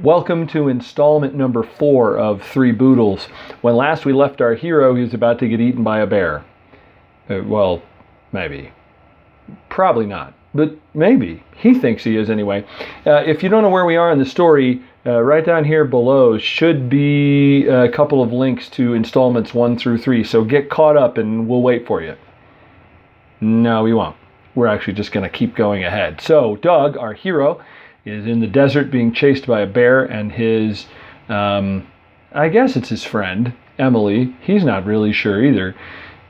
Welcome to installment number 4 of 3 Boodles. When last we left our hero, he was about to get eaten by a bear. Well, maybe. Probably not, but maybe. He thinks he is anyway. If you don't know where we are in the story, right down here below should be a couple of links to installments 1 through 3, so get caught up and we'll wait for you. No, we won't. We're actually just going to keep going ahead. So, Doug, our hero, is in the desert being chased by a bear, and his, I guess it's his friend, Emily. He's not really sure either.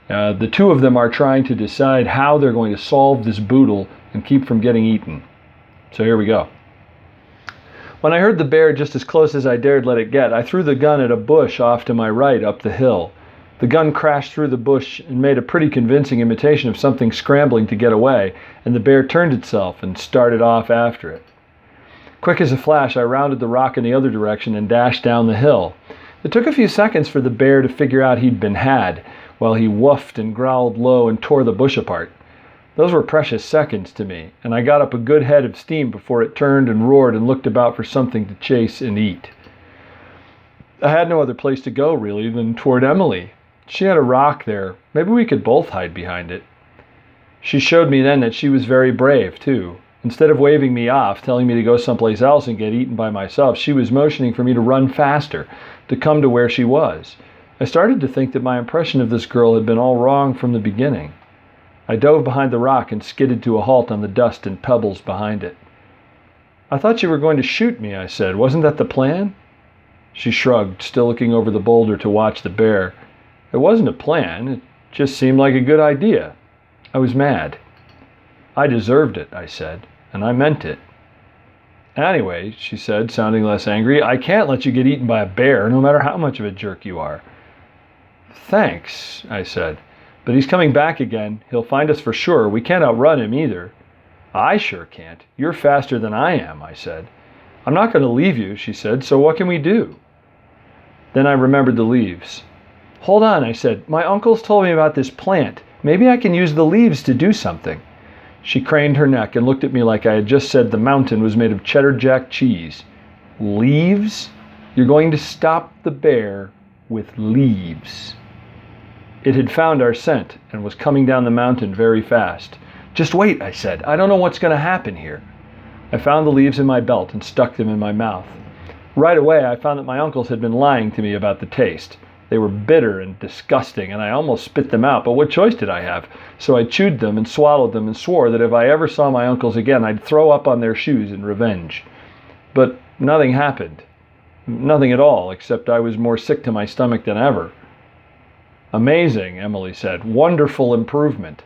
The two of them are trying to decide how they're going to solve this Boodle and keep from getting eaten. So here we go. When I heard the bear just as close as I dared let it get, I threw the gun at a bush off to my right up the hill. The gun crashed through the bush and made a pretty convincing imitation of something scrambling to get away, and the bear turned itself and started off after it. Quick as a flash, I rounded the rock in the other direction and dashed down the hill. It took a few seconds for the bear to figure out he'd been had, while he woofed and growled low and tore the bush apart. Those were precious seconds to me, and I got up a good head of steam before it turned and roared and looked about for something to chase and eat. I had no other place to go, really, than toward Emily. She had a rock there. Maybe we could both hide behind it. She showed me then that she was very brave, too. Instead of waving me off, telling me to go someplace else and get eaten by myself, she was motioning for me to run faster, to come to where she was. I started to think that my impression of this girl had been all wrong from the beginning. I dove behind the rock and skidded to a halt on the dust and pebbles behind it. "I thought you were going to shoot me," I said. "Wasn't that the plan?" She shrugged, still looking over the boulder to watch the bear. "It wasn't a plan. It just seemed like a good idea." I was mad. "I deserved it," I said, and I meant it. "Anyway," she said, sounding less angry, "I can't let you get eaten by a bear, no matter how much of a jerk you are." "Thanks," I said, "but he's coming back again. He'll find us for sure. We can't outrun him either." "I sure can't. You're faster than I am," I said. "I'm not going to leave you," she said, "so what can we do?" Then I remembered the leaves. "Hold on," I said. "My uncle's told me about this plant. Maybe I can use the leaves to do something." She craned her neck and looked at me like I had just said the mountain was made of cheddar jack cheese. "Leaves? You're going to stop the bear with leaves." It had found our scent and was coming down the mountain very fast. "Just wait," I said. "I don't know what's going to happen here." I found the leaves in my belt and stuck them in my mouth. Right away, I found that my uncles had been lying to me about the taste. They were bitter and disgusting, and I almost spit them out, but what choice did I have? So I chewed them and swallowed them and swore that if I ever saw my uncles again, I'd throw up on their shoes in revenge. But nothing happened. Nothing at all, except I was more sick to my stomach than ever. "Amazing," Emily said. "Wonderful improvement."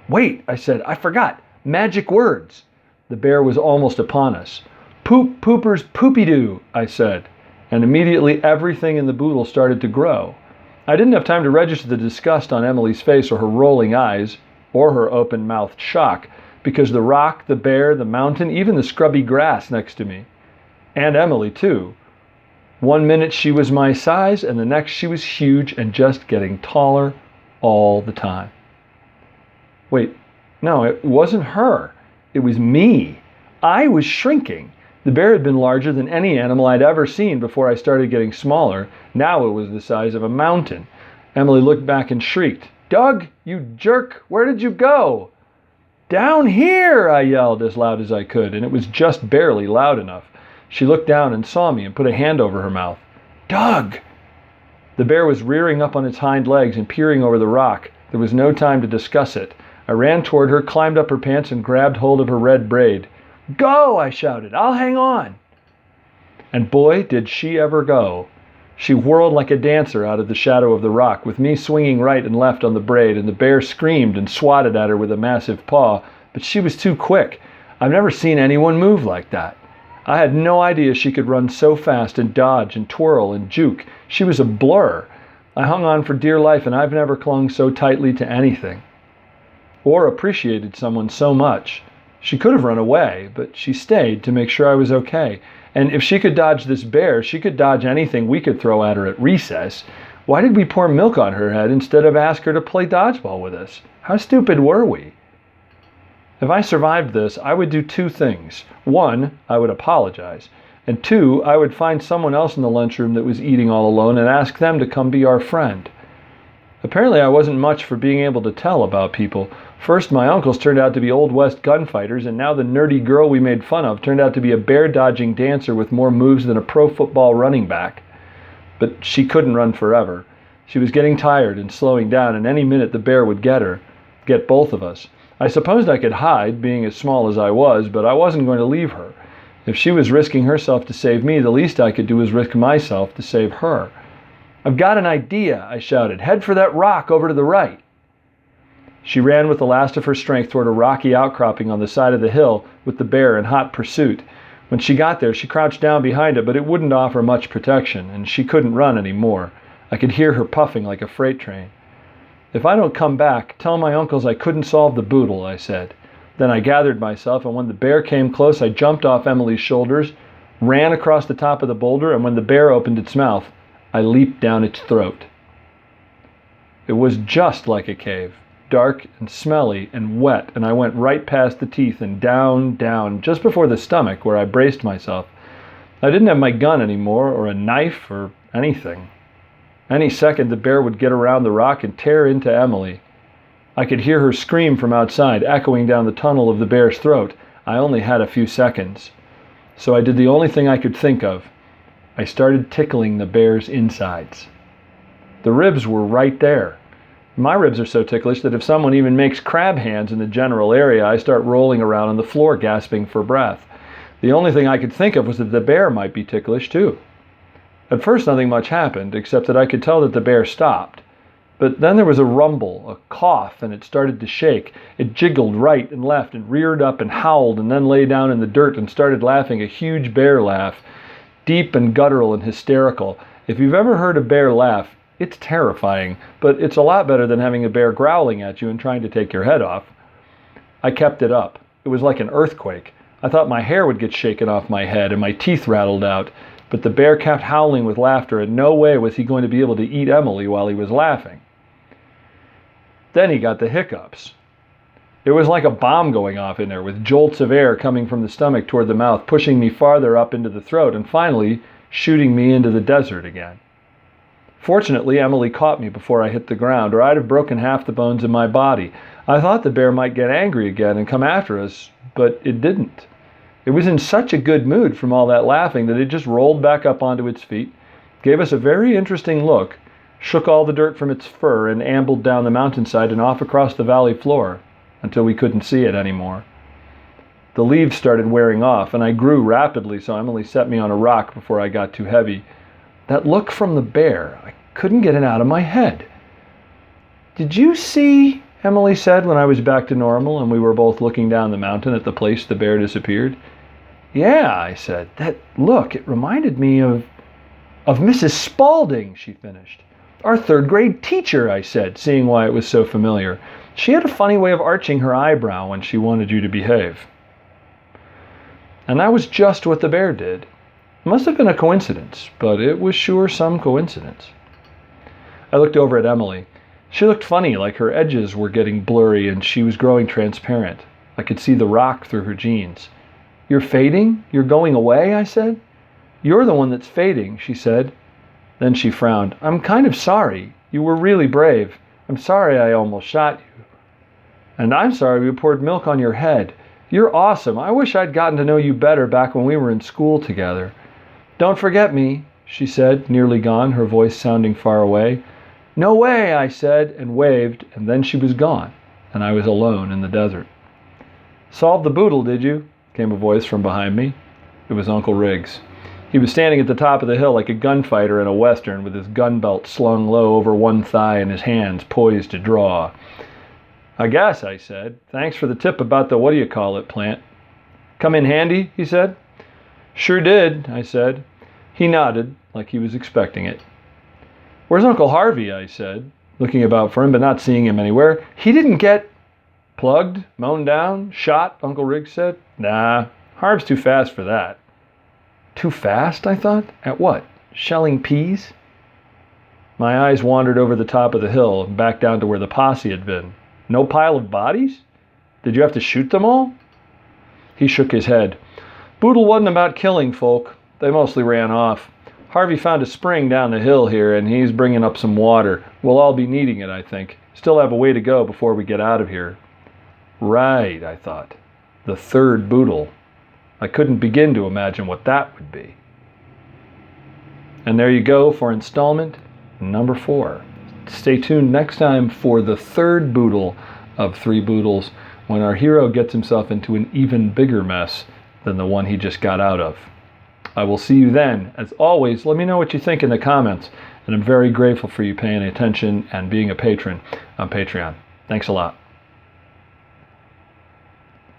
"Wait," I said. "I forgot. Magic words." The bear was almost upon us. "Poop, poopers, poopy-doo," I said. And immediately everything in the Boodle started to grow. I didn't have time to register the disgust on Emily's face or her rolling eyes or her open-mouthed shock, because the rock, the bear, the mountain, even the scrubby grass next to me, and Emily too. 1 minute she was my size, and the next she was huge and just getting taller all the time. Wait, no, it wasn't her. It was me. I was shrinking. The bear had been larger than any animal I'd ever seen before I started getting smaller. Now it was the size of a mountain. Emily looked back and shrieked, "Doug, you jerk, where did you go?" "Down here," I yelled as loud as I could, and it was just barely loud enough. She looked down and saw me and put a hand over her mouth. "Doug!" The bear was rearing up on its hind legs and peering over the rock. There was no time to discuss it. I ran toward her, climbed up her pants, and grabbed hold of her red braid. "Go!" I shouted. "I'll hang on." And boy, did she ever go. She whirled like a dancer out of the shadow of the rock, with me swinging right and left on the braid, and the bear screamed and swatted at her with a massive paw, but she was too quick. I've never seen anyone move like that. I had no idea she could run so fast and dodge and twirl and juke. She was a blur. I hung on for dear life, and I've never clung so tightly to anything or appreciated someone so much. She could have run away, but she stayed to make sure I was okay. And if she could dodge this bear, she could dodge anything we could throw at her at recess. Why did we pour milk on her head instead of ask her to play dodgeball with us? How stupid were we? If I survived this, I would do two things. One, I would apologize. And 2, I would find someone else in the lunchroom that was eating all alone and ask them to come be our friend. Apparently I wasn't much for being able to tell about people. First, my uncles turned out to be Old West gunfighters, and now the nerdy girl we made fun of turned out to be a bear-dodging dancer with more moves than a pro football running back. But she couldn't run forever. She was getting tired and slowing down, and any minute the bear would get her, get both of us. I supposed I could hide, being as small as I was, but I wasn't going to leave her. If she was risking herself to save me, the least I could do was risk myself to save her. "I've got an idea," I shouted. "Head for that rock over to the right." She ran with the last of her strength toward a rocky outcropping on the side of the hill with the bear in hot pursuit. When she got there, she crouched down behind it, but it wouldn't offer much protection, and she couldn't run anymore. I could hear her puffing like a freight train. "If I don't come back, tell my uncles I couldn't solve the Boodle," I said. Then I gathered myself, and when the bear came close, I jumped off Emily's shoulders, ran across the top of the boulder, and when the bear opened its mouth, I leaped down its throat. It was just like a cave, dark and smelly and wet, and I went right past the teeth and down, just before the stomach, where I braced myself. I didn't have my gun anymore, or a knife, or anything. Any second, the bear would get around the rock and tear into Emily. I could hear her scream from outside, echoing down the tunnel of the bear's throat. I only had a few seconds. So I did the only thing I could think of. I started tickling the bear's insides. The ribs were right there. My ribs are so ticklish that if someone even makes crab hands in the general area, I start rolling around on the floor, gasping for breath. The only thing I could think of was that the bear might be ticklish too. At first nothing much happened, except that I could tell that the bear stopped. But then there was a rumble, a cough, and it started to shake. It jiggled right and left and reared up and howled and then lay down in the dirt and started laughing a huge bear laugh, deep and guttural and hysterical. If you've ever heard a bear laugh, it's terrifying, but it's a lot better than having a bear growling at you and trying to take your head off. I kept it up. It was like an earthquake. I thought my hair would get shaken off my head and my teeth rattled out, but the bear kept howling with laughter, and no way was he going to be able to eat Emily while he was laughing. Then he got the hiccups. It was like a bomb going off in there, with jolts of air coming from the stomach toward the mouth, pushing me farther up into the throat, and finally shooting me into the desert again. Fortunately, Emily caught me before I hit the ground, or I'd have broken half the bones in my body. I thought the bear might get angry again and come after us, but it didn't. It was in such a good mood from all that laughing that it just rolled back up onto its feet, gave us a very interesting look, shook all the dirt from its fur, and ambled down the mountainside and off across the valley floor until we couldn't see it anymore. The leaves started wearing off, and I grew rapidly, so Emily set me on a rock before I got too heavy. That look from the bear, I couldn't get it out of my head. "Did you see?" Emily said when I was back to normal and we were both looking down the mountain at the place the bear disappeared. "Yeah," I said. "That look, it reminded me of Mrs. Spaulding," she finished. "Our third-grade teacher," I said, seeing why it was so familiar. "She had a funny way of arching her eyebrow when she wanted you to behave." And that was just what the bear did. It must have been a coincidence, but it was sure some coincidence. I looked over at Emily. She looked funny, like her edges were getting blurry and she was growing transparent. I could see the rock through her jeans. "You're fading? You're going away?" I said. "You're the one that's fading," she said. Then she frowned. "I'm kind of sorry. You were really brave. I'm sorry I almost shot you. And I'm sorry we poured milk on your head. You're awesome. I wish I'd gotten to know you better back when we were in school together. Don't forget me," she said, nearly gone, her voice sounding far away. "No way," I said, and waved, and then she was gone, and I was alone in the desert. "Solved the Boodle, did you?" came a voice from behind me. It was Uncle Riggs. He was standing at the top of the hill like a gunfighter in a western, with his gun belt slung low over one thigh and his hands poised to draw. "I guess," I said. "Thanks for the tip about the what-do-you-call-it plant." "Come in handy?" he said. "Sure did," I said. He nodded, like he was expecting it. "Where's Uncle Harvey?" I said, looking about for him but not seeing him anywhere. "He didn't get—" "Plugged? Mown down? Shot?" Uncle Riggs said. "Nah, Harv's too fast for that." Too fast, I thought? At what? Shelling peas? My eyes wandered over the top of the hill and back down to where the posse had been. No pile of bodies? Did you have to shoot them all? He shook his head. "Boodle wasn't about killing folk. They mostly ran off. Harvey found a spring down the hill here, and he's bringing up some water. We'll all be needing it, I think. Still have a way to go before we get out of here. Right, I thought. The third Boodle. I couldn't begin to imagine what that would be. And there you go for installment number 4. Stay tuned next time for the third Boodle of 3 Boodles, when our hero gets himself into an even bigger mess than the one he just got out of. I will see you then. As always, let me know what you think in the comments, and I'm very grateful for you paying attention and being a patron on Patreon. Thanks a lot.